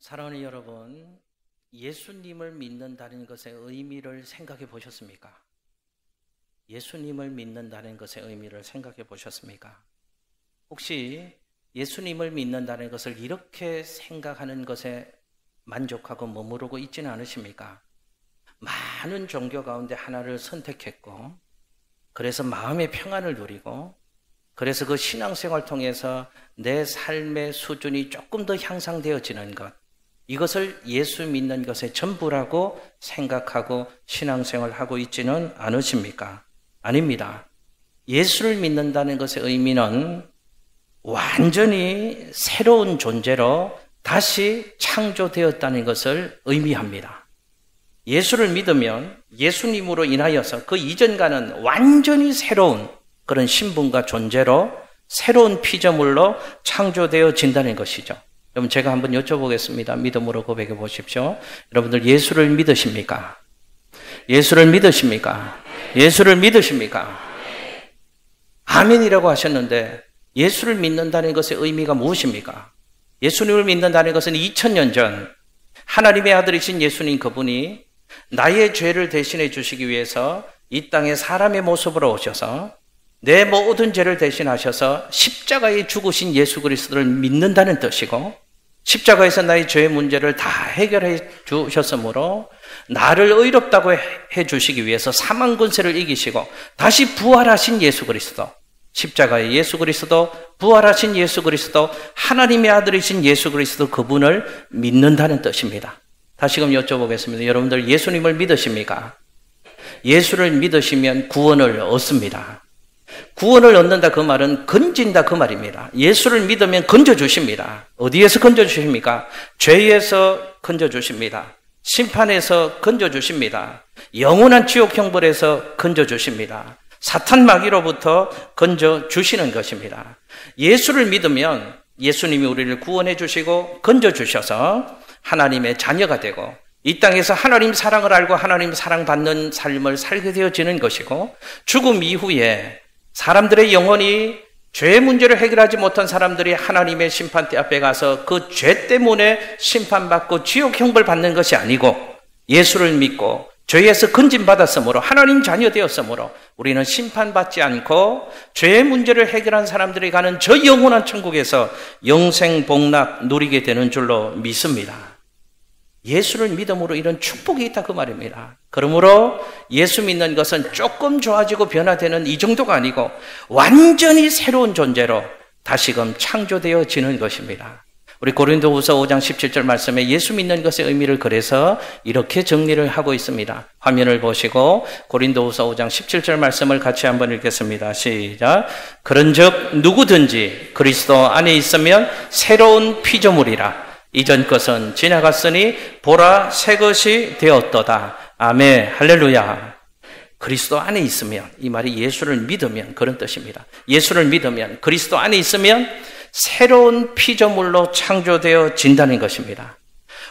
사랑하는 여러분, 예수님을 믿는다는 것의 의미를 생각해 보셨습니까? 예수님을 믿는다는 것의 의미를 생각해 보셨습니까? 혹시 예수님을 믿는다는 것을 이렇게 생각하는 것에 만족하고 머무르고 있지는 않으십니까? 많은 종교 가운데 하나를 선택했고, 그래서 마음의 평안을 누리고, 그래서 그 신앙생활을 통해서 내 삶의 수준이 조금 더 향상되어지는 것, 이것을 예수 믿는 것의 전부라고 생각하고 신앙생활을 하고 있지는 않으십니까? 아닙니다. 예수를 믿는다는 것의 의미는 완전히 새로운 존재로 다시 창조되었다는 것을 의미합니다. 예수를 믿으면 예수님으로 인하여서 그 이전과는 완전히 새로운 그런 신분과 존재로 새로운 피조물로 창조되어진다는 것이죠. 여러분, 제가 한번 여쭤보겠습니다. 믿음으로 고백해 보십시오. 여러분들 예수를 믿으십니까? 예수를 믿으십니까? 예수를 믿으십니까? 아멘이라고 하셨는데 예수를 믿는다는 것의 의미가 무엇입니까? 예수님을 믿는다는 것은 2000년 전 하나님의 아들이신 예수님 그분이 나의 죄를 대신해 주시기 위해서 이 땅에 사람의 모습으로 오셔서 내 모든 죄를 대신하셔서 십자가에 죽으신 예수 그리스도를 믿는다는 뜻이고, 십자가에서 나의 죄의 문제를 다 해결해 주셨으므로 나를 의롭다고 해 주시기 위해서 사망 권세를 이기시고 다시 부활하신 예수 그리스도, 십자가의 예수 그리스도, 부활하신 예수 그리스도, 하나님의 아들이신 예수 그리스도 그분을 믿는다는 뜻입니다. 다시금 여쭤보겠습니다. 여러분들 예수님을 믿으십니까? 예수를 믿으시면 구원을 얻습니다. 구원을 얻는다 그 말은 건진다 그 말입니다. 예수를 믿으면 건져주십니다. 어디에서 건져주십니까? 죄에서 건져주십니다. 심판에서 건져주십니다. 영원한 지옥 형벌에서 건져주십니다. 사탄 마귀로부터 건져주시는 것입니다. 예수를 믿으면 예수님이 우리를 구원해 주시고 건져주셔서 하나님의 자녀가 되고 이 땅에서 하나님 사랑을 알고 하나님 사랑받는 삶을 살게 되어지는 것이고, 죽음 이후에 사람들의 영혼이 죄의 문제를 해결하지 못한 사람들이 하나님의 심판대 앞에 가서 그 죄 때문에 심판받고 지옥 형벌 받는 것이 아니고, 예수를 믿고 죄에서 건진받았으므로 하나님 자녀 되었으므로 우리는 심판받지 않고 죄의 문제를 해결한 사람들이 가는 저 영원한 천국에서 영생 복락 누리게 되는 줄로 믿습니다. 예수를 믿음으로 이런 축복이 있다 그 말입니다. 그러므로 예수 믿는 것은 조금 좋아지고 변화되는 이 정도가 아니고 완전히 새로운 존재로 다시금 창조되어지는 것입니다. 우리 고린도후서 5장 17절 말씀에 예수 믿는 것의 의미를 그래서 이렇게 정리를 하고 있습니다. 화면을 보시고 고린도후서 5장 17절 말씀을 같이 한번 읽겠습니다. 시작. 그런즉 누구든지 그리스도 안에 있으면 새로운 피조물이라. 이전 것은 지나갔으니 보라 새 것이 되었도다. 아멘. 할렐루야. 그리스도 안에 있으면, 이 말이 예수를 믿으면 그런 뜻입니다. 예수를 믿으면, 그리스도 안에 있으면 새로운 피조물로 창조되어진다는 것입니다.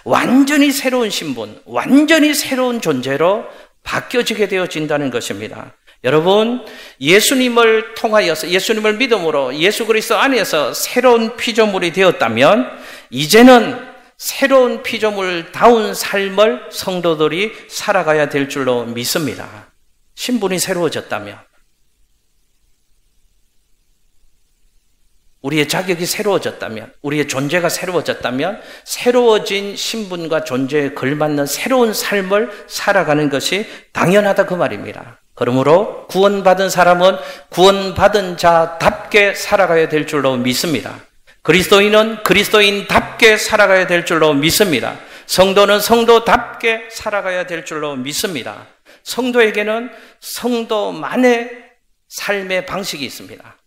완전히 새로운 신분, 완전히 새로운 존재로 바뀌어지게 되어진다는 것입니다. 여러분, 예수님을 통하여서, 예수님을 믿음으로 예수 그리스도 안에서 새로운 피조물이 되었다면 이제는 새로운 피조물다운 삶을 성도들이 살아가야 될 줄로 믿습니다. 신분이 새로워졌다면, 우리의 자격이 새로워졌다면, 우리의 존재가 새로워졌다면 새로워진 신분과 존재에 걸맞는 새로운 삶을 살아가는 것이 당연하다 그 말입니다. 그러므로 구원받은 사람은 구원받은 자답게 살아가야 될 줄로 믿습니다. 그리스도인은 그리스도인답게 살아가야 될 줄로 믿습니다. 성도는 성도답게 살아가야 될 줄로 믿습니다. 성도에게는 성도만의 삶의 방식이 있습니다.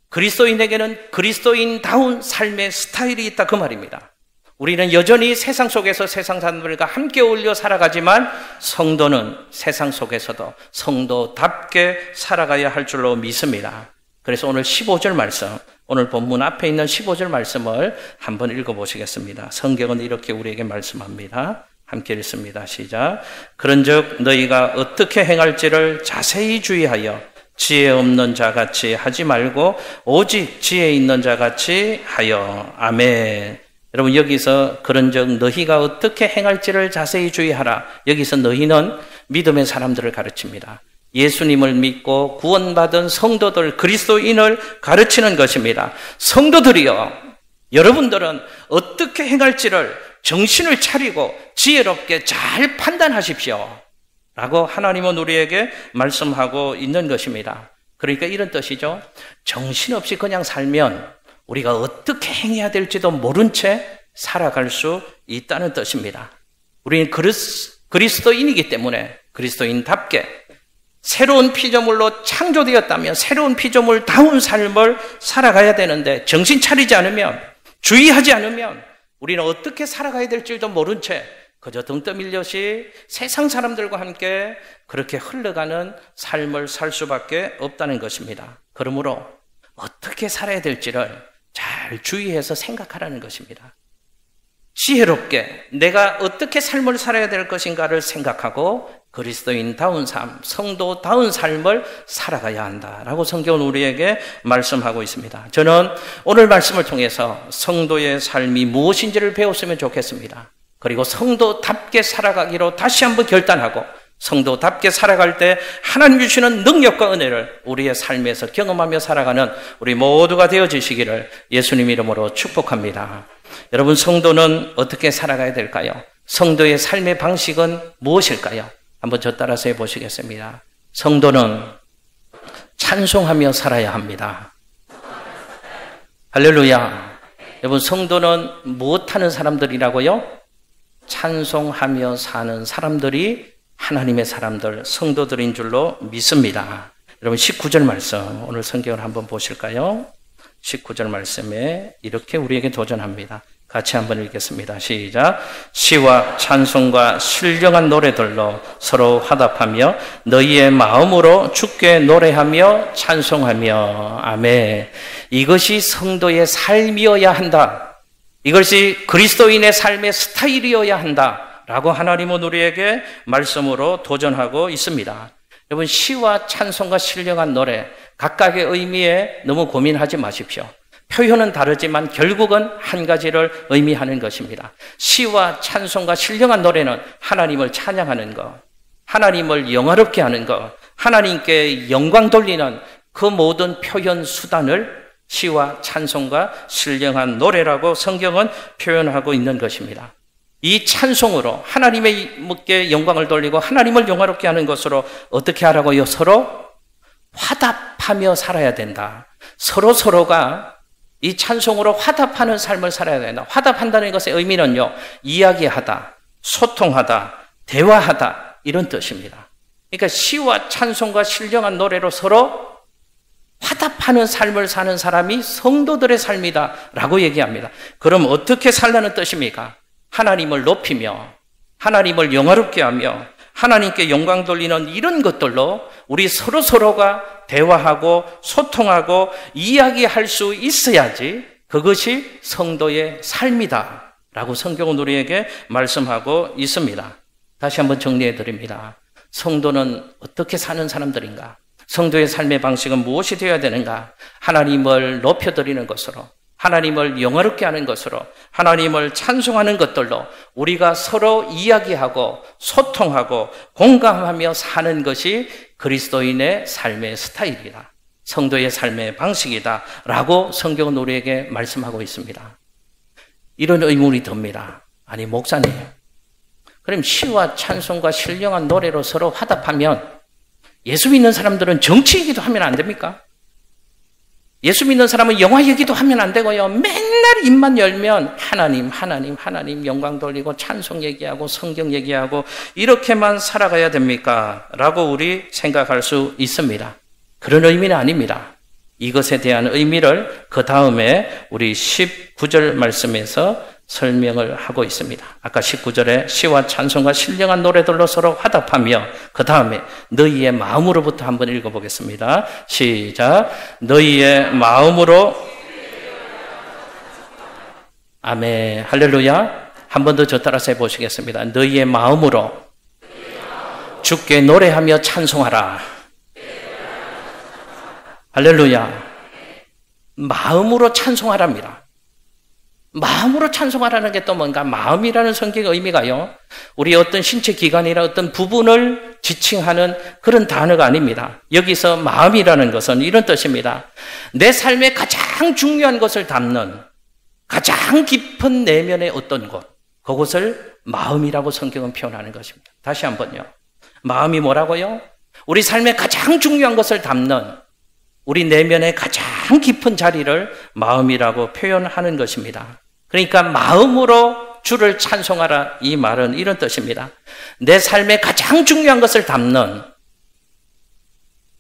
그리스도인에게는 그리스도인다운 삶의 스타일이 있다 그 말입니다. 우리는 여전히 세상 속에서 세상 사람들과 함께 어울려 살아가지만 성도는 세상 속에서도 성도답게 살아가야 할 줄로 믿습니다. 그래서 오늘 15절 말씀, 오늘 본문 앞에 있는 15절 말씀을 한번 읽어보시겠습니다. 성경은 이렇게 우리에게 말씀합니다. 함께 읽습니다. 시작. 그런즉 너희가 어떻게 행할지를 자세히 주의하여 지혜 없는 자같이 하지 말고 오직 지혜 있는 자같이 하여. 아멘. 여러분 여기서 그런즉 너희가 어떻게 행할지를 자세히 주의하라. 여기서 너희는 믿음의 사람들을 가르칩니다. 예수님을 믿고 구원받은 성도들, 그리스도인을 가르치는 것입니다. 성도들이여, 여러분들은 어떻게 행할지를 정신을 차리고 지혜롭게 잘 판단하십시오 라고 하나님은 우리에게 말씀하고 있는 것입니다. 그러니까 이런 뜻이죠. 정신없이 그냥 살면 우리가 어떻게 행해야 될지도 모른 채 살아갈 수 있다는 뜻입니다. 우리는 그리스도인이기 때문에 그리스도인답게 새로운 피조물로 창조되었다면 새로운 피조물다운 삶을 살아가야 되는데 정신 차리지 않으면, 주의하지 않으면 우리는 어떻게 살아가야 될지도 모른 채 그저 등 떠밀려시 세상 사람들과 함께 그렇게 흘러가는 삶을 살 수밖에 없다는 것입니다. 그러므로 어떻게 살아야 될지를 잘 주의해서 생각하라는 것입니다. 지혜롭게 내가 어떻게 삶을 살아야 될 것인가를 생각하고 그리스도인다운 삶, 성도다운 삶을 살아가야 한다라고 성경은 우리에게 말씀하고 있습니다. 저는 오늘 말씀을 통해서 성도의 삶이 무엇인지를 배웠으면 좋겠습니다. 그리고 성도답게 살아가기로 다시 한번 결단하고 성도답게 살아갈 때 하나님 주시는 능력과 은혜를 우리의 삶에서 경험하며 살아가는 우리 모두가 되어지시기를 예수님 이름으로 축복합니다. 여러분, 성도는 어떻게 살아가야 될까요? 성도의 삶의 방식은 무엇일까요? 한번 저 따라서 해보시겠습니다. 성도는 찬송하며 살아야 합니다. 할렐루야. 여러분, 성도는 무엇하는 사람들이라고요? 찬송하며 사는 사람들이 하나님의 사람들, 성도들인 줄로 믿습니다. 여러분 19절 말씀, 오늘 성경을 한번 보실까요? 19절 말씀에 이렇게 우리에게 도전합니다. 같이 한번 읽겠습니다. 시작. 시와 찬송과 신령한 노래들로 서로 화답하며 너희의 마음으로 주께 노래하며 찬송하며. 아멘. 이것이 성도의 삶이어야 한다. 이것이 그리스도인의 삶의 스타일이어야 한다 라고 하나님은 우리에게 말씀으로 도전하고 있습니다. 여러분, 시와 찬송과 신령한 노래 각각의 의미에 너무 고민하지 마십시오. 표현은 다르지만 결국은 한 가지를 의미하는 것입니다. 시와 찬송과 신령한 노래는 하나님을 찬양하는 것, 하나님을 영화롭게 하는 것, 하나님께 영광 돌리는 그 모든 표현 수단을 시와 찬송과 신령한 노래라고 성경은 표현하고 있는 것입니다. 이 찬송으로 하나님께 영광을 돌리고 하나님을 영화롭게 하는 것으로 어떻게 하라고요? 서로 화답하며 살아야 된다. 서로가 이 찬송으로 화답하는 삶을 살아야 된다. 화답한다는 것의 의미는요, 이야기하다, 소통하다, 대화하다, 이런 뜻입니다. 그러니까 시와 찬송과 신령한 노래로 서로 화답하는 삶을 사는 사람이 성도들의 삶이다 라고 얘기합니다. 그럼 어떻게 살라는 뜻입니까? 하나님을 높이며 하나님을 영화롭게 하며 하나님께 영광 돌리는 이런 것들로 우리 서로가 대화하고 소통하고 이야기할 수 있어야지 그것이 성도의 삶이다 라고 성경은 우리에게 말씀하고 있습니다. 다시 한번 정리해 드립니다. 성도는 어떻게 사는 사람들인가? 성도의 삶의 방식은 무엇이 되어야 되는가? 하나님을 높여드리는 것으로, 하나님을 영화롭게 하는 것으로, 하나님을 찬송하는 것들로 우리가 서로 이야기하고 소통하고 공감하며 사는 것이 그리스도인의 삶의 스타일이다. 성도의 삶의 방식이다 라고 성경은 우리에게 말씀하고 있습니다. 이런 의문이 듭니다. 아니, 목사님, 그럼 시와 찬송과 신령한 노래로 서로 화답하면 예수 믿는 사람들은 정치 얘기도 하면 안 됩니까? 예수 믿는 사람은 영화 얘기도 하면 안 되고요. 맨날 입만 열면 하나님 영광 돌리고 찬송 얘기하고 성경 얘기하고 이렇게만 살아가야 됩니까? 라고 우리 생각할 수 있습니다. 그런 의미는 아닙니다. 이것에 대한 의미를 그 다음에 우리 19절 말씀에서 설명을 하고 있습니다. 아까 19절에 시와 찬송과 신령한 노래들로 서로 화답하며 그 다음에 너희의 마음으로부터 한번 읽어보겠습니다. 시작. 너희의 마음으로. 아멘. 할렐루야. 한 번 더 저 따라서 해보시겠습니다. 너희의 마음으로 주께 노래하며 찬송하라. 할렐루야. 마음으로 찬송하랍니다. 마음으로 찬송하라는 게 또 뭔가? 마음이라는 성경의 의미가요, 우리 어떤 신체 기관이나 어떤 부분을 지칭하는 그런 단어가 아닙니다. 여기서 마음이라는 것은 이런 뜻입니다. 내 삶의 가장 중요한 것을 담는 가장 깊은 내면의 어떤 곳, 그것을 마음이라고 성경은 표현하는 것입니다. 다시 한번요. 마음이 뭐라고요? 우리 삶의 가장 중요한 것을 담는 우리 내면의 가장 깊은 자리를 마음이라고 표현하는 것입니다. 그러니까 마음으로 주를 찬송하라, 이 말은 이런 뜻입니다. 내 삶의 가장 중요한 것을 담는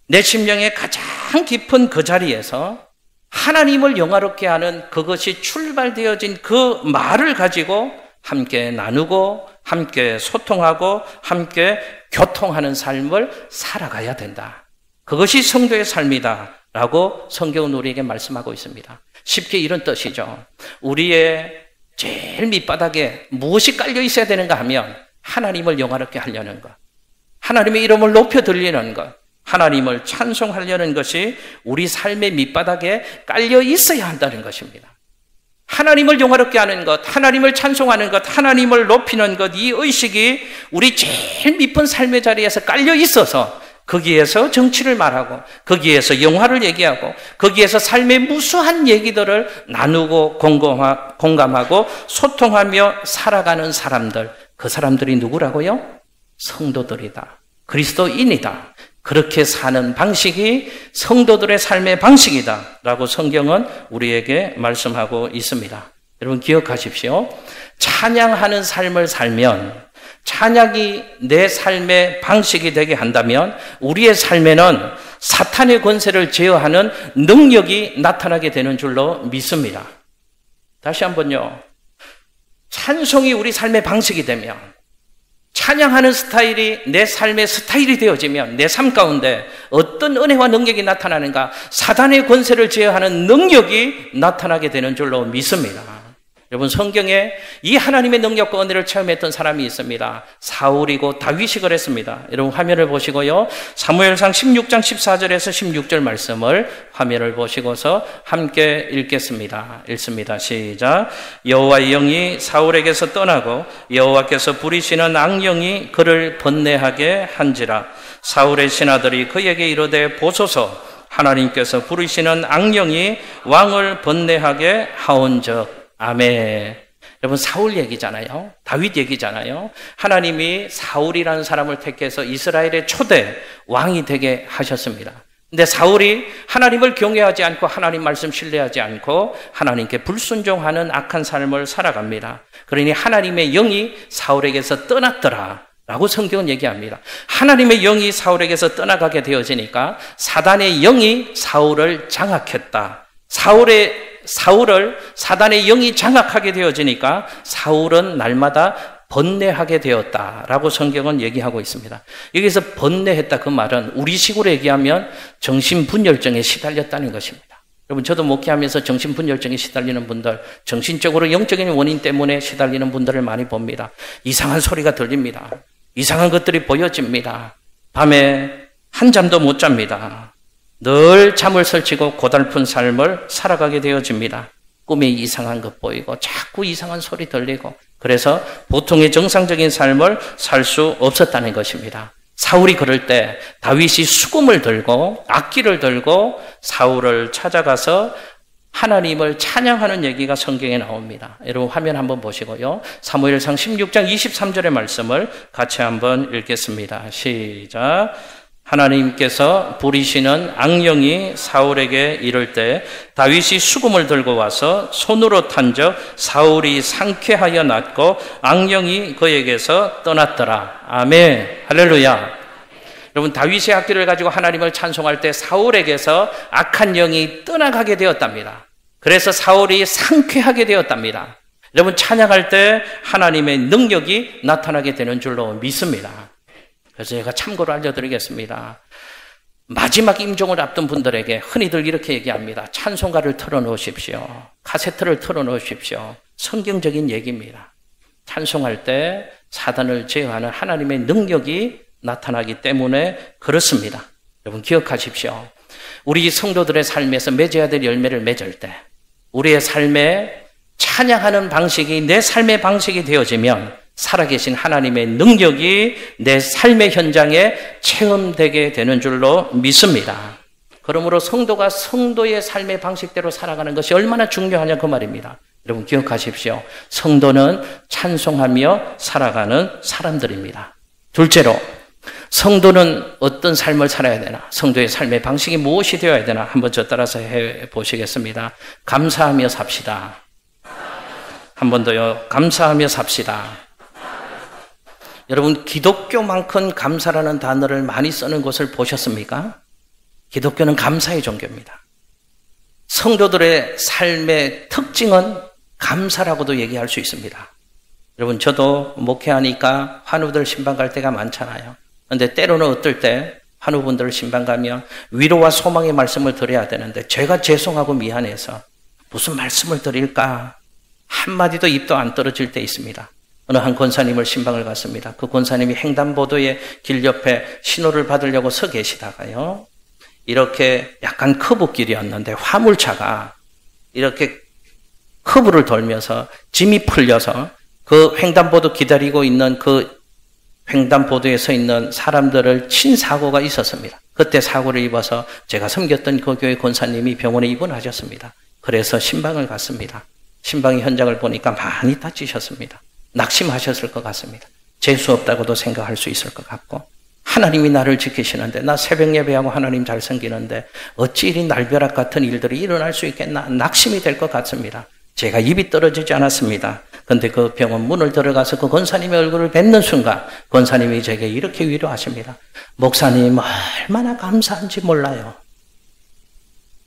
내 심령의 가장 깊은 그 자리에서 하나님을 영화롭게 하는 그것이 출발되어진 그 말을 가지고 함께 나누고 함께 소통하고 함께 교통하는 삶을 살아가야 된다. 그것이 성도의 삶이다 라고 성경은 우리에게 말씀하고 있습니다. 쉽게 이런 뜻이죠. 우리의 제일 밑바닥에 무엇이 깔려 있어야 되는가 하면 하나님을 영화롭게 하려는 것, 하나님의 이름을 높여 들리는 것, 하나님을 찬송하려는 것이 우리 삶의 밑바닥에 깔려 있어야 한다는 것입니다. 하나님을 영화롭게 하는 것, 하나님을 찬송하는 것, 하나님을 높이는 것, 이 의식이 우리 제일 밑은 삶의 자리에서 깔려 있어서 거기에서 정치를 말하고 거기에서 영화를 얘기하고 거기에서 삶의 무수한 얘기들을 나누고 공감하고 소통하며 살아가는 사람들, 그 사람들이 누구라고요? 성도들이다. 그리스도인이다. 그렇게 사는 방식이 성도들의 삶의 방식이다 라고 성경은 우리에게 말씀하고 있습니다. 여러분 기억하십시오. 찬양하는 삶을 살면, 찬양이 내 삶의 방식이 되게 한다면 우리의 삶에는 사탄의 권세를 제어하는 능력이 나타나게 되는 줄로 믿습니다. 다시 한번요. 찬송이 우리 삶의 방식이 되면, 찬양하는 스타일이 내 삶의 스타일이 되어지면 내 삶 가운데 어떤 은혜와 능력이 나타나는가? 사단의 권세를 제어하는 능력이 나타나게 되는 줄로 믿습니다. 여러분 성경에 이 하나님의 능력과 은혜를 체험했던 사람이 있습니다. 사울이고 다윗이 그랬습니다. 여러분 화면을 보시고요. 사무엘상 16장 14절에서 16절 말씀을 화면을 보시고서 함께 읽겠습니다. 읽습니다. 시작. 여호와의 영이 사울에게서 떠나고 여호와께서 부리시는 악령이 그를 번뇌하게 한지라. 사울의 신하들이 그에게 이르되 보소서, 하나님께서 부리시는 악령이 왕을 번뇌하게 하온즉. 아멘. 여러분 사울 얘기잖아요. 다윗 얘기잖아요. 하나님이 사울이라는 사람을 택해서 이스라엘의 초대 왕이 되게 하셨습니다. 근데 사울이 하나님을 경외하지 않고 하나님 말씀 신뢰하지 않고 하나님께 불순종하는 악한 삶을 살아갑니다. 그러니 하나님의 영이 사울에게서 떠났더라 라고 성경은 얘기합니다. 하나님의 영이 사울에게서 떠나가게 되어지니까 사단의 영이 사울을 장악했다. 사울을 사단의 영이 장악하게 되어지니까 사울은 날마다 번뇌하게 되었다라고 성경은 얘기하고 있습니다. 여기서 번뇌했다 그 말은 우리식으로 얘기하면 정신분열증에 시달렸다는 것입니다. 여러분 저도 목회하면서 정신분열증에 시달리는 분들, 정신적으로 영적인 원인 때문에 시달리는 분들을 많이 봅니다. 이상한 소리가 들립니다. 이상한 것들이 보여집니다. 밤에 한잠도 못 잡니다. 늘 잠을 설치고 고달픈 삶을 살아가게 되어집니다. 꿈에 이상한 것 보이고 자꾸 이상한 소리 들리고, 그래서 보통의 정상적인 삶을 살 수 없었다는 것입니다. 사울이 그럴 때 다윗이 수금을 들고 악기를 들고 사울을 찾아가서 하나님을 찬양하는 얘기가 성경에 나옵니다. 여러분 화면 한번 보시고요. 사무엘상 16장 23절의 말씀을 같이 한번 읽겠습니다. 시작. 하나님께서 부리시는 악령이 사울에게 이를 때 다윗이 수금을 들고 와서 손으로 탄적 사울이 상쾌하여 낫고 악령이 그에게서 떠났더라. 아멘. 할렐루야. 여러분 다윗의 악기를 가지고 하나님을 찬송할 때 사울에게서 악한 영이 떠나가게 되었답니다. 그래서 사울이 상쾌하게 되었답니다. 여러분 찬양할 때 하나님의 능력이 나타나게 되는 줄로 믿습니다. 그래서 제가 참고로 알려드리겠습니다. 마지막 임종을 앞둔 분들에게 흔히들 이렇게 얘기합니다. 찬송가를 틀어놓으십시오. 카세트를 틀어놓으십시오. 성경적인 얘기입니다. 찬송할 때 사단을 제어하는 하나님의 능력이 나타나기 때문에 그렇습니다. 여러분 기억하십시오. 우리 성도들의 삶에서 맺어야 될 열매를 맺을 때, 우리의 삶에 찬양하는 방식이 내 삶의 방식이 되어지면 살아계신 하나님의 능력이 내 삶의 현장에 체험되게 되는 줄로 믿습니다. 그러므로 성도가 성도의 삶의 방식대로 살아가는 것이 얼마나 중요하냐 그 말입니다. 여러분 기억하십시오. 성도는 찬송하며 살아가는 사람들입니다. 둘째로 성도는 어떤 삶을 살아야 되나? 성도의 삶의 방식이 무엇이 되어야 되나? 한번 저 따라서 해보시겠습니다. 감사하며 삽시다. 한 번 더요. 감사하며 삽시다. 여러분 기독교만큼 감사라는 단어를 많이 쓰는 것을 보셨습니까? 기독교는 감사의 종교입니다. 성도들의 삶의 특징은 감사라고도 얘기할 수 있습니다. 여러분 저도 목회하니까 환우들 신방 갈 때가 많잖아요. 그런데 때로는 어떨 때 환우분들 신방 가면 위로와 소망의 말씀을 드려야 되는데 제가 죄송하고 미안해서 무슨 말씀을 드릴까 한마디도 입도 안 떨어질 때 있습니다. 어느 한 권사님을 신방을 갔습니다. 그 권사님이 횡단보도의 길 옆에 신호를 받으려고 서 계시다가요. 이렇게 약간 커브길이었는데 화물차가 이렇게 커브를 돌면서 짐이 풀려서 그 횡단보도 기다리고 있는 그 횡단보도에 서 있는 사람들을 친 사고가 있었습니다. 그때 사고를 입어서 제가 섬겼던 그 교회 권사님이 병원에 입원하셨습니다. 그래서 신방을 갔습니다. 신방의 현장을 보니까 많이 다치셨습니다. 낙심하셨을 것 같습니다. 재수 없다고도 생각할 수 있을 것 같고 하나님이 나를 지키시는데 나 새벽 예배하고 하나님 잘 섬기는데 어찌 이리 날벼락 같은 일들이 일어날 수 있겠나 낙심이 될 것 같습니다. 제가 입이 떨어지지 않았습니다. 그런데 그 병원 문을 들어가서 그 권사님의 얼굴을 뵙는 순간 권사님이 제게 이렇게 위로하십니다. 목사님 얼마나 감사한지 몰라요.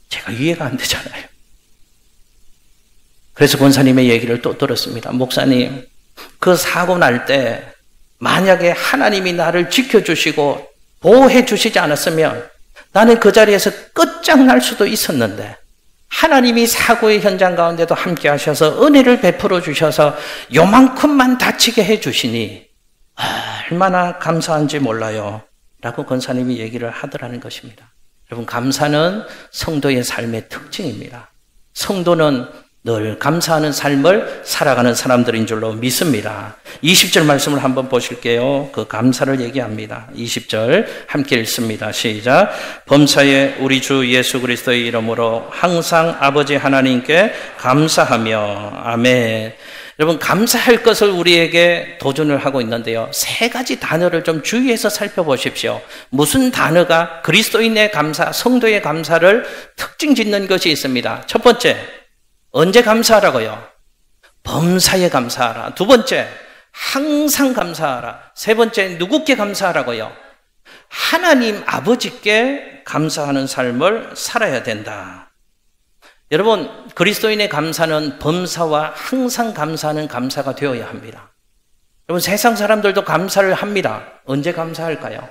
제가 이해가 안 되잖아요. 그래서 권사님의 얘기를 또 들었습니다. 목사님 그 사고 날 때 만약에 하나님이 나를 지켜주시고 보호해 주시지 않았으면 나는 그 자리에서 끝장날 수도 있었는데 하나님이 사고의 현장 가운데도 함께 하셔서 은혜를 베풀어 주셔서 요만큼만 다치게 해 주시니 얼마나 감사한지 몰라요 라고 권사님이 얘기를 하더라는 것입니다. 여러분 감사는 성도의 삶의 특징입니다. 성도는 늘 감사하는 삶을 살아가는 사람들인 줄로 믿습니다. 20절 말씀을 한번 보실게요. 그 감사를 얘기합니다. 20절 함께 읽습니다. 시작. 범사에 우리 주 예수 그리스도의 이름으로 항상 아버지 하나님께 감사하며 아멘. 여러분 감사할 것을 우리에게 도전을 하고 있는데요. 세 가지 단어를 좀 주의해서 살펴보십시오. 무슨 단어가 그리스도인의 감사, 성도의 감사를 특징 짓는 것이 있습니다. 첫 번째 언제 감사하라고요? 범사에 감사하라. 두 번째, 항상 감사하라. 세 번째, 누구께 감사하라고요? 하나님 아버지께 감사하는 삶을 살아야 된다. 여러분, 그리스도인의 감사는 범사와 항상 감사하는 감사가 되어야 합니다. 여러분, 세상 사람들도 감사를 합니다. 언제 감사할까요?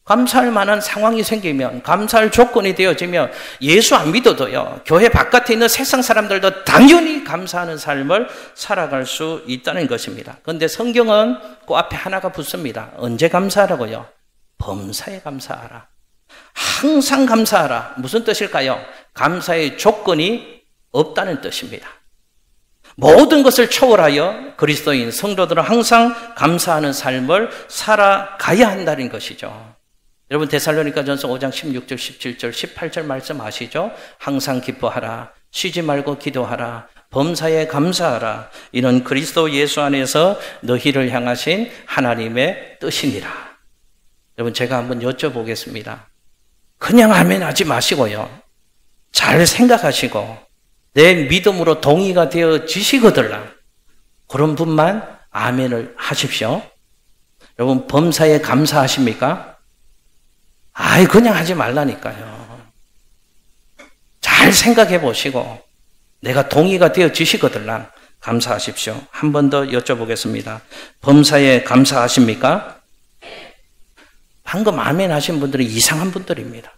감사할 만한 상황이 생기면, 감사할 조건이 되어지면 예수 안 믿어도요, 교회 바깥에 있는 세상 사람들도 당연히 감사하는 삶을 살아갈 수 있다는 것입니다. 그런데 성경은 그 앞에 하나가 붙습니다. 언제 감사하라고요? 범사에 감사하라. 항상 감사하라. 무슨 뜻일까요? 감사의 조건이 없다는 뜻입니다. 모든 것을 초월하여 그리스도인 성도들은 항상 감사하는 삶을 살아가야 한다는 것이죠. 여러분 데살로니가전서 5장 16절, 17절, 18절 말씀 아시죠? 항상 기뻐하라, 쉬지 말고 기도하라, 범사에 감사하라. 이는 그리스도 예수 안에서 너희를 향하신 하나님의 뜻이니라. 여러분 제가 한번 여쭤보겠습니다. 그냥 아멘 하지 마시고요. 잘 생각하시고 내 믿음으로 동의가 되어지시거들라. 그런 분만 아멘을 하십시오. 여러분 범사에 감사하십니까? 아이 그냥 하지 말라니까요. 잘 생각해 보시고 내가 동의가 되어지시거들라 감사하십시오. 한 번 더 여쭤보겠습니다. 범사에 감사하십니까? 방금 아멘 하신 분들은 이상한 분들입니다.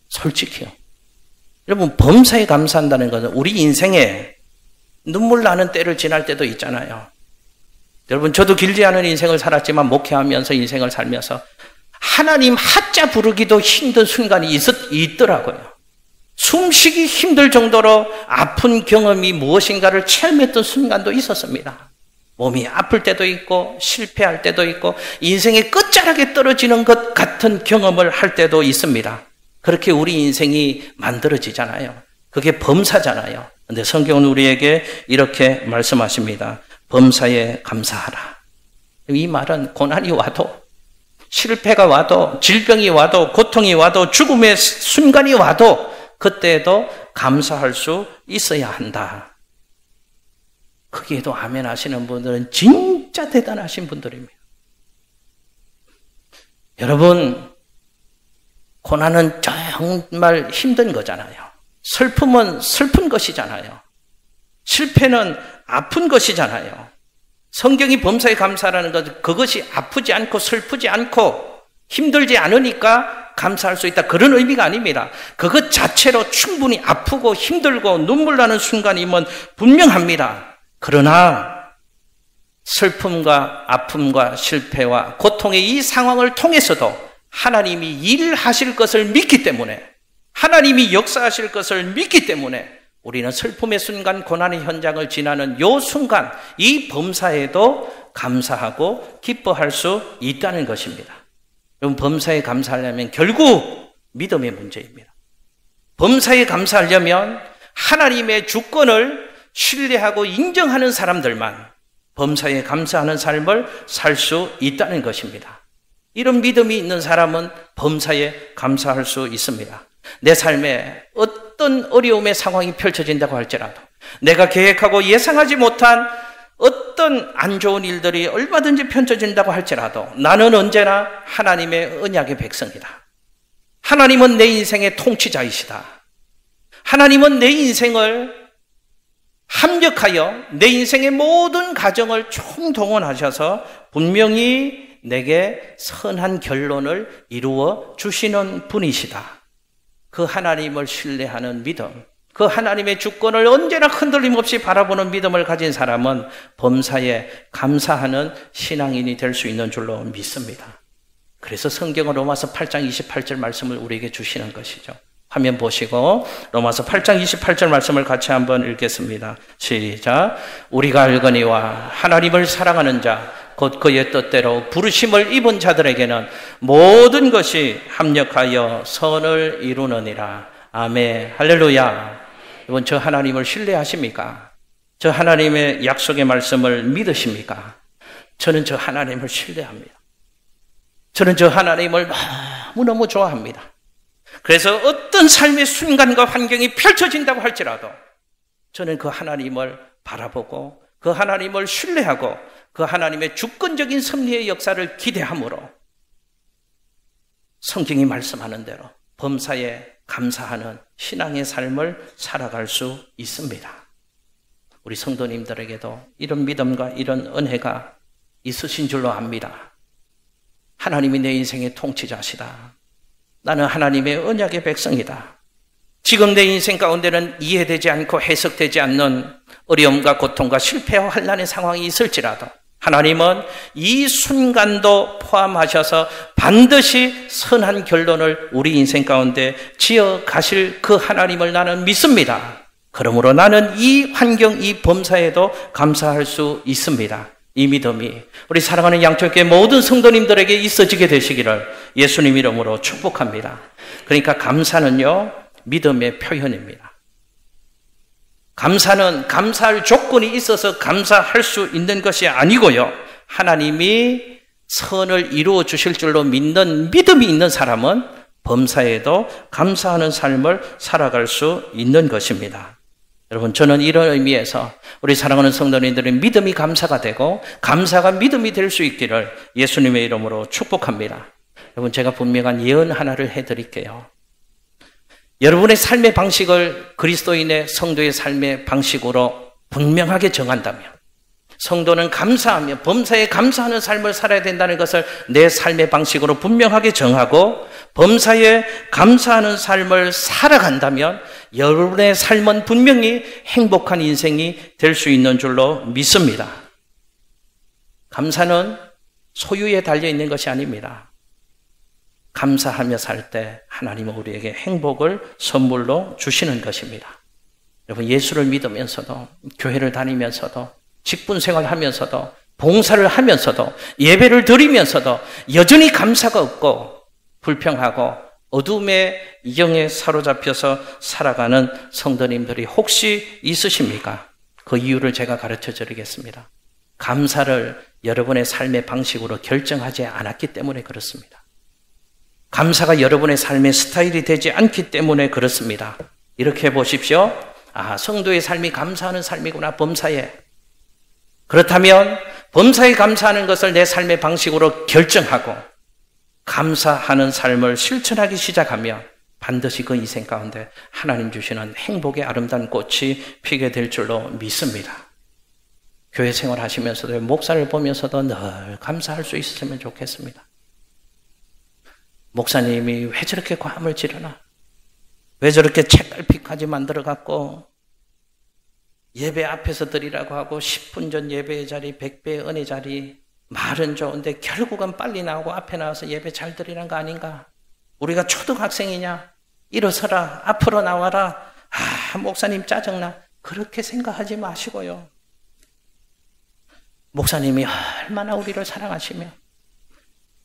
솔직히요. 여러분 범사에 감사한다는 것은 우리 인생에 눈물 나는 때를 지날 때도 있잖아요. 여러분 저도 길지 않은 인생을 살았지만 목회하면서 인생을 살면서 하나님 하자 부르기도 힘든 순간이 있더라고요. 숨쉬기 힘들 정도로 아픈 경험이 무엇인가를 체험했던 순간도 있었습니다. 몸이 아플 때도 있고 실패할 때도 있고 인생의 끝자락에 떨어지는 것 같은 경험을 할 때도 있습니다. 그렇게 우리 인생이 만들어지잖아요. 그게 범사잖아요. 그런데 성경은 우리에게 이렇게 말씀하십니다. 범사에 감사하라. 이 말은 고난이 와도 실패가 와도 질병이 와도 고통이 와도 죽음의 순간이 와도 그때에도 감사할 수 있어야 한다. 거기에도 아멘 하시는 분들은 진짜 대단하신 분들입니다. 여러분, 고난은 정말 힘든 거잖아요. 슬픔은 슬픈 것이잖아요. 실패는 아픈 것이잖아요. 성경이 범사에 감사라는 것, 그것이 아프지 않고 슬프지 않고 힘들지 않으니까 감사할 수 있다. 그런 의미가 아닙니다. 그것 자체로 충분히 아프고 힘들고 눈물 나는 순간이면 분명합니다. 그러나 슬픔과 아픔과 실패와 고통의 이 상황을 통해서도 하나님이 일하실 것을 믿기 때문에, 하나님이 역사하실 것을 믿기 때문에 우리는 슬픔의 순간, 고난의 현장을 지나는 이 순간, 이 범사에도 감사하고 기뻐할 수 있다는 것입니다. 여러분, 범사에 감사하려면 결국 믿음의 문제입니다. 범사에 감사하려면 하나님의 주권을 신뢰하고 인정하는 사람들만 범사에 감사하는 삶을 살 수 있다는 것입니다. 이런 믿음이 있는 사람은 범사에 감사할 수 있습니다. 내 삶에 어떤 어려움의 상황이 펼쳐진다고 할지라도, 내가 계획하고 예상하지 못한 어떤 안 좋은 일들이 얼마든지 펼쳐진다고 할지라도 나는 언제나 하나님의 언약의 백성이다. 하나님은 내 인생의 통치자이시다. 하나님은 내 인생을 합력하여 내 인생의 모든 가정을 총동원하셔서 분명히 내게 선한 결론을 이루어 주시는 분이시다. 그 하나님을 신뢰하는 믿음, 그 하나님의 주권을 언제나 흔들림 없이 바라보는 믿음을 가진 사람은 범사에 감사하는 신앙인이 될 수 있는 줄로 믿습니다. 그래서 성경은 로마서 8장 28절 말씀을 우리에게 주시는 것이죠. 화면 보시고 로마서 8장 28절 말씀을 같이 한번 읽겠습니다. 시작. 우리가 알거니와 하나님을 사랑하는 자 곧 그의 뜻대로 부르심을 입은 자들에게는 모든 것이 합력하여 선을 이루느니라. 아멘. 할렐루야. 여러분, 저 하나님을 신뢰하십니까? 저 하나님의 약속의 말씀을 믿으십니까? 저는 저 하나님을 신뢰합니다. 저는 저 하나님을 너무너무 좋아합니다. 그래서 어떤 삶의 순간과 환경이 펼쳐진다고 할지라도 저는 그 하나님을 바라보고 그 하나님을 신뢰하고 그 하나님의 주권적인 섭리의 역사를 기대함으로 성경이 말씀하는 대로 범사에 감사하는 신앙의 삶을 살아갈 수 있습니다. 우리 성도님들에게도 이런 믿음과 이런 은혜가 있으신 줄로 압니다. 하나님이 내 인생의 통치자시다. 나는 하나님의 언약의 백성이다. 지금 내 인생 가운데는 이해되지 않고 해석되지 않는 어려움과 고통과 실패와 환난의 상황이 있을지라도 하나님은 이 순간도 포함하셔서 반드시 선한 결론을 우리 인생 가운데 지어 가실 그 하나님을 나는 믿습니다. 그러므로 나는 이 환경, 이 범사에도 감사할 수 있습니다. 이 믿음이 우리 사랑하는 양천교회 모든 성도님들에게 있어지게 되시기를 예수님 이름으로 축복합니다. 그러니까 감사는요, 믿음의 표현입니다. 감사는 감사할 조건이 있어서 감사할 수 있는 것이 아니고요. 하나님이 선을 이루어 주실 줄로 믿는 믿음이 있는 사람은 범사에도 감사하는 삶을 살아갈 수 있는 것입니다. 여러분, 저는 이런 의미에서 우리 사랑하는 성도님들의 믿음이 감사가 되고 감사가 믿음이 될 수 있기를 예수님의 이름으로 축복합니다. 여러분, 제가 분명한 예언 하나를 해드릴게요. 여러분의 삶의 방식을 그리스도인의 성도의 삶의 방식으로 분명하게 정한다면, 성도는 감사하며 범사에 감사하는 삶을 살아야 된다는 것을 내 삶의 방식으로 분명하게 정하고 범사에 감사하는 삶을 살아간다면 여러분의 삶은 분명히 행복한 인생이 될 수 있는 줄로 믿습니다. 감사는 소유에 달려있는 것이 아닙니다. 감사하며 살 때 하나님은 우리에게 행복을 선물로 주시는 것입니다. 여러분, 예수를 믿으면서도, 교회를 다니면서도, 직분 생활하면서도, 봉사를 하면서도, 예배를 드리면서도 여전히 감사가 없고 불평하고 어둠의 영에 사로잡혀서 살아가는 성도님들이 혹시 있으십니까? 그 이유를 제가 가르쳐 드리겠습니다. 감사를 여러분의 삶의 방식으로 결정하지 않았기 때문에 그렇습니다. 감사가 여러분의 삶의 스타일이 되지 않기 때문에 그렇습니다. 이렇게 보십시오. 성도의 삶이 감사하는 삶이구나, 범사에. 그렇다면 범사에 감사하는 것을 내 삶의 방식으로 결정하고 감사하는 삶을 실천하기 시작하면 반드시 그 인생 가운데 하나님 주시는 행복의 아름다운 꽃이 피게 될 줄로 믿습니다. 교회 생활하시면서도, 목사를 보면서도 늘 감사할 수 있으면 좋겠습니다. 목사님이 왜 저렇게 과음을 지르나? 왜 저렇게 책갈피까지 만들어갖고 예배 앞에서 드리라고 하고 10분 전 예배의 자리, 100배의 은혜 자리, 말은 좋은데 결국은 빨리 나오고 앞에 나와서 예배 잘 드리는 거 아닌가? 우리가 초등학생이냐? 일어서라, 앞으로 나와라. 목사님 짜증나. 그렇게 생각하지 마시고요. 목사님이 얼마나 우리를 사랑하시며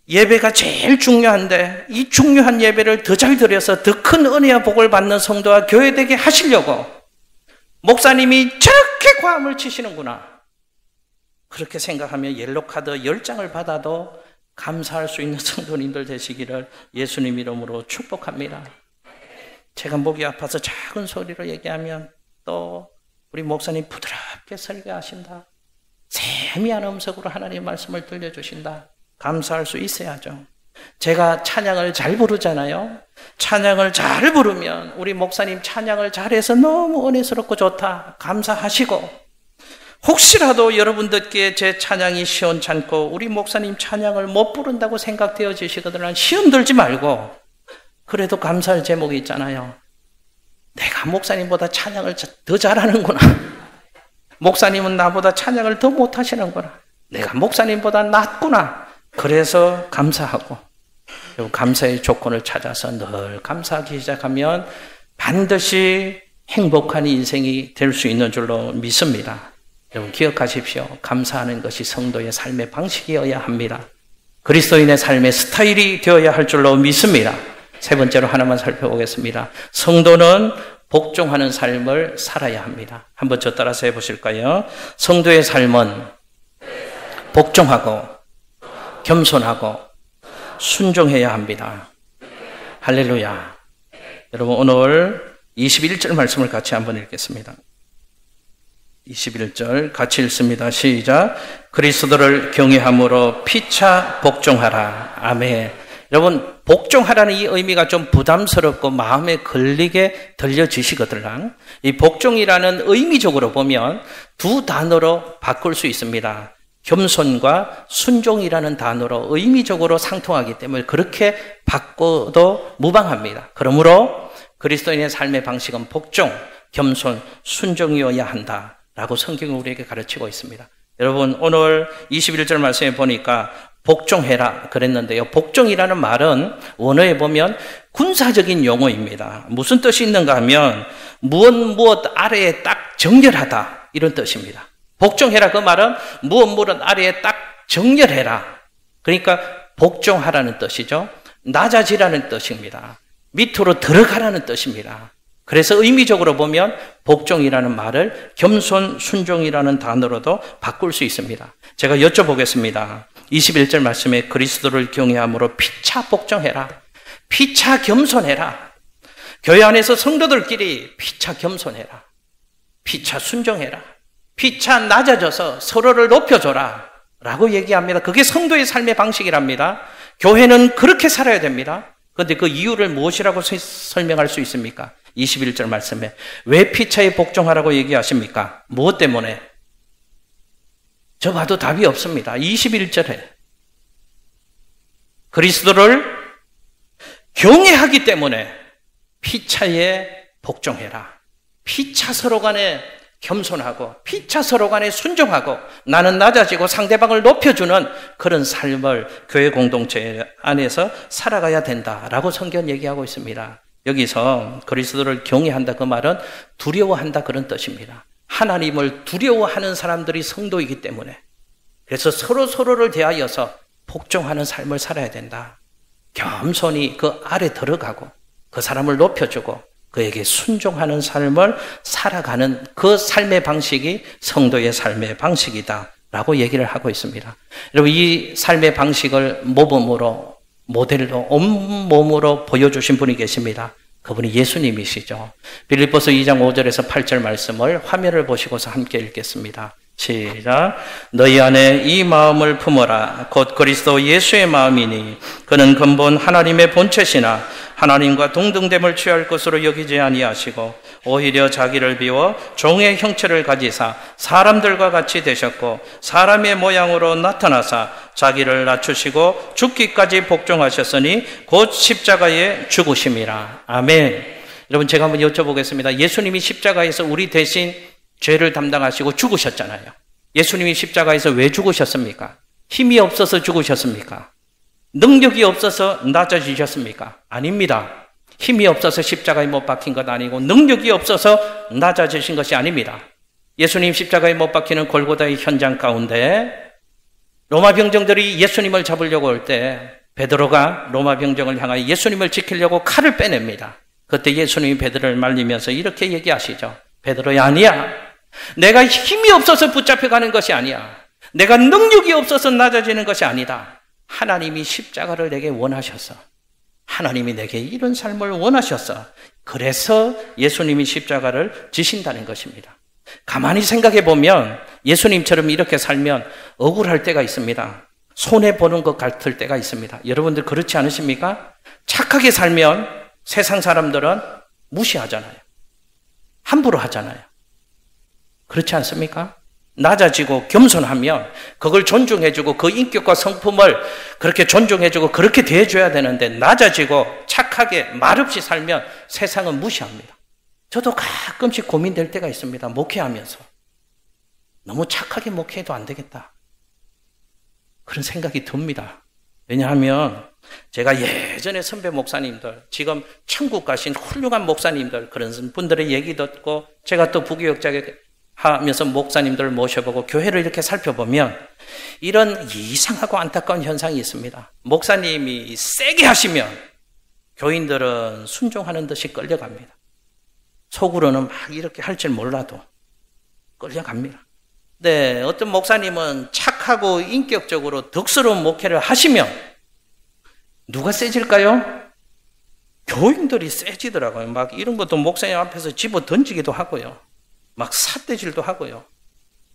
예배가 제일 중요한데 이 중요한 예배를 더 잘 드려서 더 큰 은혜와 복을 받는 성도와 교회 되게 하시려고 목사님이 저렇게 과음을 치시는구나. 그렇게 생각하며 옐로카드 10장을 받아도 감사할 수 있는 성도님들 되시기를 예수님 이름으로 축복합니다. 제가 목이 아파서 작은 소리로 얘기하면 또 우리 목사님 부드럽게 설교하신다. 세미한 음성으로 하나님의 말씀을 들려주신다. 감사할 수 있어야죠. 제가 찬양을 잘 부르잖아요. 찬양을 잘 부르면 우리 목사님 찬양을 잘해서 너무 은혜스럽고 좋다. 감사하시고, 혹시라도 여러분들께 제 찬양이 시원찮고 우리 목사님 찬양을 못 부른다고 생각되어지시거든 시험 들지 말고 그래도 감사할 제목이 있잖아요. 내가 목사님보다 찬양을 더 잘하는구나. 목사님은 나보다 찬양을 더 못하시는구나. 내가 목사님보다 낫구나. 그래서 감사하고, 감사의 조건을 찾아서 늘 감사하기 시작하면 반드시 행복한 인생이 될 수 있는 줄로 믿습니다. 여러분 기억하십시오. 감사하는 것이 성도의 삶의 방식이어야 합니다. 그리스도인의 삶의 스타일이 되어야 할 줄로 믿습니다. 세 번째로 하나만 살펴보겠습니다. 성도는 복종하는 삶을 살아야 합니다. 한번 저 따라서 해보실까요? 성도의 삶은 복종하고 겸손하고 순종해야 합니다. 할렐루야. 여러분 오늘 21절 말씀을 같이 한번 읽겠습니다. 21절 같이 읽습니다. 시작. 그리스도를 경외함으로 피차 복종하라. 아멘. 여러분 복종하라는 이 의미가 좀 부담스럽고 마음에 걸리게 들려지시거든요. 이 복종이라는 의미적으로 보면 두 단어로 바꿀 수 있습니다. 겸손과 순종이라는 단어로 의미적으로 상통하기 때문에 그렇게 바꿔도 무방합니다. 그러므로 그리스도인의 삶의 방식은 복종, 겸손, 순종이어야 한다라고 성경은 우리에게 가르치고 있습니다. 여러분 오늘 21절 말씀에 보니까 복종해라 그랬는데요. 복종이라는 말은 원어에 보면 군사적인 용어입니다. 무슨 뜻이 있는가 하면 무엇 아래에 딱 정렬하다 이런 뜻입니다. 복종해라 그 말은 무엇 아래에 딱 정렬해라. 그러니까 복종하라는 뜻이죠. 낮아지라는 뜻입니다. 밑으로 들어가라는 뜻입니다. 그래서 의미적으로 보면 복종이라는 말을 겸손, 순종이라는 단어로도 바꿀 수 있습니다. 제가 여쭤보겠습니다. 21절 말씀에 그리스도를 경외함으로 피차 복종해라. 피차 겸손해라. 교회 안에서 성도들끼리 피차 겸손해라. 피차 순종해라. 피차 낮아져서 서로를 높여줘라 라고 얘기합니다. 그게 성도의 삶의 방식이랍니다. 교회는 그렇게 살아야 됩니다. 그런데 그 이유를 무엇이라고 설명할 수 있습니까? 21절 말씀에 왜 피차에 복종하라고 얘기하십니까? 무엇 때문에? 저 봐도 답이 없습니다. 21절에 그리스도를 경외하기 때문에 피차에 복종해라. 피차 서로 간에 겸손하고 피차 서로 간에 순종하고 나는 낮아지고 상대방을 높여주는 그런 삶을 교회 공동체 안에서 살아가야 된다라고 성경 얘기하고 있습니다. 여기서 그리스도를 경외한다 그 말은 두려워한다 그런 뜻입니다. 하나님을 두려워하는 사람들이 성도이기 때문에 그래서 서로를 대하여서 복종하는 삶을 살아야 된다. 겸손히 그 아래 들어가고 그 사람을 높여주고 그에게 순종하는 삶을 살아가는 그 삶의 방식이 성도의 삶의 방식이다 라고 얘기를 하고 있습니다. 여러분 이 삶의 방식을 모범으로 모델로 온몸으로 보여주신 분이 계십니다. 그분이 예수님이시죠. 빌립보서 2장 5절에서 8절 말씀을 화면을 보시고서 함께 읽겠습니다. 시작. 너희 안에 이 마음을 품어라. 곧 그리스도 예수의 마음이니 그는 근본 하나님의 본체시나 하나님과 동등됨을 취할 것으로 여기지 아니하시고 오히려 자기를 비워 종의 형체를 가지사 사람들과 같이 되셨고 사람의 모양으로 나타나사 자기를 낮추시고 죽기까지 복종하셨으니 곧 십자가에 죽으심이라. 아멘. 여러분 제가 한번 여쭤보겠습니다. 예수님이 십자가에서 우리 대신 죄를 담당하시고 죽으셨잖아요. 예수님이 십자가에서 왜 죽으셨습니까? 힘이 없어서 죽으셨습니까? 능력이 없어서 낮아지셨습니까? 아닙니다. 힘이 없어서 십자가에 못 박힌 것 아니고 능력이 없어서 낮아지신 것이 아닙니다. 예수님 십자가에 못 박히는 골고다의 현장 가운데 로마 병정들이 예수님을 잡으려고 할 때 베드로가 로마 병정을 향하여 예수님을 지키려고 칼을 빼냅니다. 그때 예수님이 베드로를 말리면서 이렇게 얘기하시죠. 베드로야, 아니야. 내가 힘이 없어서 붙잡혀가는 것이 아니야. 내가 능력이 없어서 낮아지는 것이 아니다. 하나님이 십자가를 내게 원하셨어. 하나님이 내게 이런 삶을 원하셨어. 그래서 예수님이 십자가를 지신다는 것입니다. 가만히 생각해 보면 예수님처럼 이렇게 살면 억울할 때가 있습니다. 손해보는 것 같을 때가 있습니다. 여러분들 그렇지 않으십니까? 착하게 살면 세상 사람들은 무시하잖아요. 함부로 하잖아요. 그렇지 않습니까? 낮아지고 겸손하면 그걸 존중해주고 그 인격과 성품을 그렇게 존중해주고 그렇게 대해줘야 되는데 낮아지고 착하게 말없이 살면 세상은 무시합니다. 저도 가끔씩 고민될 때가 있습니다. 목회하면서 너무 착하게 목회해도 안 되겠다 그런 생각이 듭니다. 왜냐하면 제가 예전에 선배 목사님들, 지금 천국 가신 훌륭한 목사님들 그런 분들의 얘기 듣고 제가 또 부교역자에 하면서 목사님들을 모셔보고 교회를 이렇게 살펴보면 이런 이상하고 안타까운 현상이 있습니다. 목사님이 세게 하시면 교인들은 순종하는 듯이 끌려갑니다. 속으로는 막 이렇게 할 줄 몰라도 끌려갑니다. 네, 어떤 목사님은 착하고 인격적으로 덕스러운 목회를 하시면 누가 세질까요? 교인들이 세지더라고요. 막 이런 것도 목사님 앞에서 집어 던지기도 하고요. 막 삿대질도 하고요.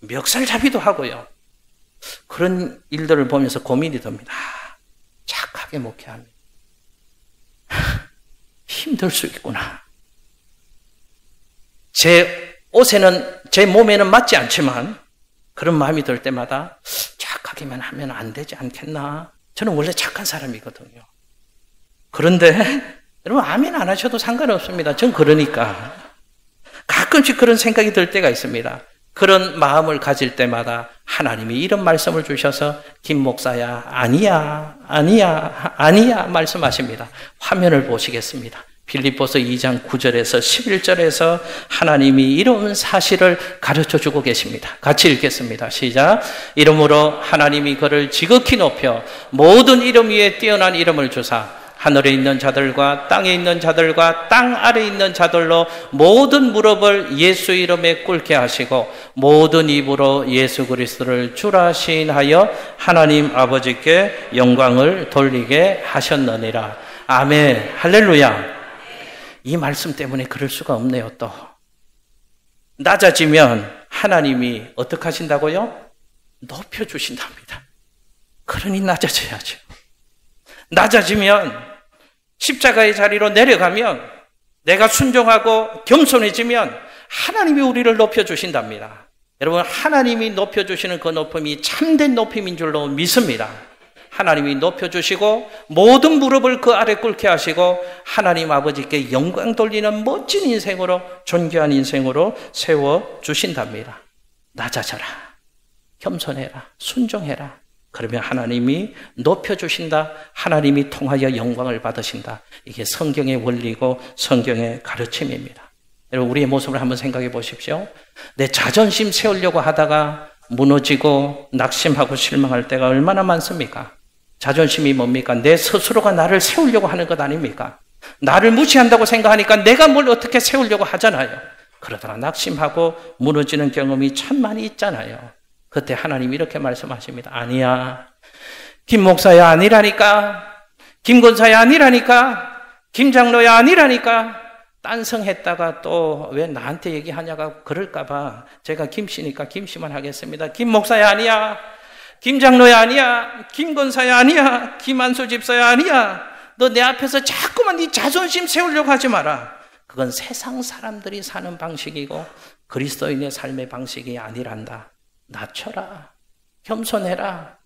멱살잡이도 하고요. 그런 일들을 보면서 고민이 듭니다. 착하게 목회하면 힘들 수 있구나. 제 옷에는, 제 몸에는 맞지 않지만 그런 마음이 들 때마다 착하게만 하면 안 되지 않겠나. 저는 원래 착한 사람이거든요. 그런데 여러분 아멘 안 하셔도 상관없습니다. 전 그러니까. 가끔씩 그런 생각이 들 때가 있습니다. 그런 마음을 가질 때마다 하나님이 이런 말씀을 주셔서 김 목사야 아니야 말씀하십니다. 화면을 보시겠습니다. 빌립보서 2장 9절에서 11절에서 하나님이 이런 사실을 가르쳐주고 계십니다. 같이 읽겠습니다. 시작. 이름으로 하나님이 그를 지극히 높여 모든 이름 위에 뛰어난 이름을 주사 하늘에 있는 자들과 땅에 있는 자들과 땅 아래에 있는 자들로 모든 무릎을 예수 이름에 꿇게 하시고 모든 입으로 예수 그리스도를 주라 시인하여 하나님 아버지께 영광을 돌리게 하셨느니라. 아멘. 할렐루야. 이 말씀 때문에 그럴 수가 없네요. 또 낮아지면 하나님이 어떻게 하신다고요? 높여주신답니다. 그러니 낮아져야죠. 낮아지면 십자가의 자리로 내려가면 내가 순종하고 겸손해지면 하나님이 우리를 높여주신답니다. 여러분 하나님이 높여주시는 그 높임이 참된 높임인 줄로 믿습니다. 하나님이 높여주시고 모든 무릎을 그 아래 꿇게 하시고 하나님 아버지께 영광 돌리는 멋진 인생으로, 존귀한 인생으로 세워주신답니다. 낮아져라, 겸손해라, 순종해라. 그러면 하나님이 높여주신다. 하나님이 통하여 영광을 받으신다. 이게 성경의 원리고 성경의 가르침입니다. 여러분, 우리의 모습을 한번 생각해 보십시오. 내 자존심 세우려고 하다가 무너지고 낙심하고 실망할 때가 얼마나 많습니까? 자존심이 뭡니까? 내 스스로가 나를 세우려고 하는 것 아닙니까? 나를 무시한다고 생각하니까 내가 뭘 어떻게 세우려고 하잖아요. 그러다가 낙심하고 무너지는 경험이 참 많이 있잖아요. 그때 하나님이 이렇게 말씀하십니다. 아니야, 김 목사야 아니라니까, 김 권사야 아니라니까, 김 장로야 아니라니까. 딴성했다가 또 왜 나한테 얘기하냐가 그럴까봐 제가 김씨니까 김씨만 하겠습니다. 김 목사야 아니야, 김 장로야 아니야, 김 권사야 아니야, 김한수 집사야 아니야. 너 내 앞에서 자꾸만 네 자존심 세우려고 하지 마라. 그건 세상 사람들이 사는 방식이고 그리스도인의 삶의 방식이 아니란다. 낮춰라, 겸손해라.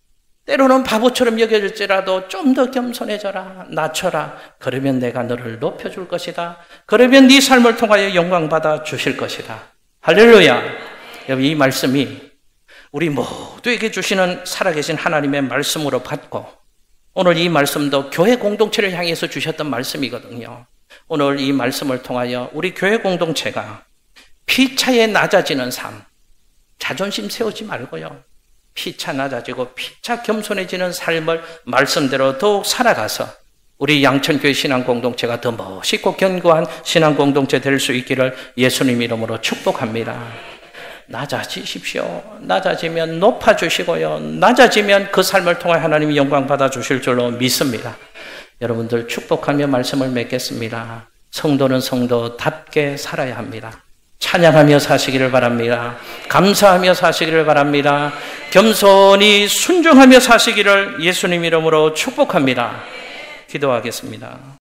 때로는 바보처럼 여겨질지라도 좀 더 겸손해져라, 낮춰라. 그러면 내가 너를 높여줄 것이다. 그러면 네 삶을 통하여 영광받아 주실 것이다. 할렐루야. 여러분, 이 말씀이 우리 모두에게 주시는 살아계신 하나님의 말씀으로 받고, 오늘 이 말씀도 교회 공동체를 향해서 주셨던 말씀이거든요. 오늘 이 말씀을 통하여 우리 교회 공동체가 피차에 낮아지는 삶, 자존심 세우지 말고요, 피차 낮아지고 피차 겸손해지는 삶을 말씀대로 더욱 살아가서 우리 양천교회 신앙공동체가 더 멋있고 견고한 신앙공동체 될 수 있기를 예수님 이름으로 축복합니다. 낮아지십시오. 낮아지면 높아주시고요, 낮아지면 그 삶을 통해 하나님이 영광 받아주실 줄로 믿습니다. 여러분들 축복하며 말씀을 맺겠습니다. 성도는 성도답게 살아야 합니다. 찬양하며 사시기를 바랍니다. 감사하며 사시기를 바랍니다. 겸손히 순종하며 사시기를 예수님 이름으로 축복합니다. 기도하겠습니다.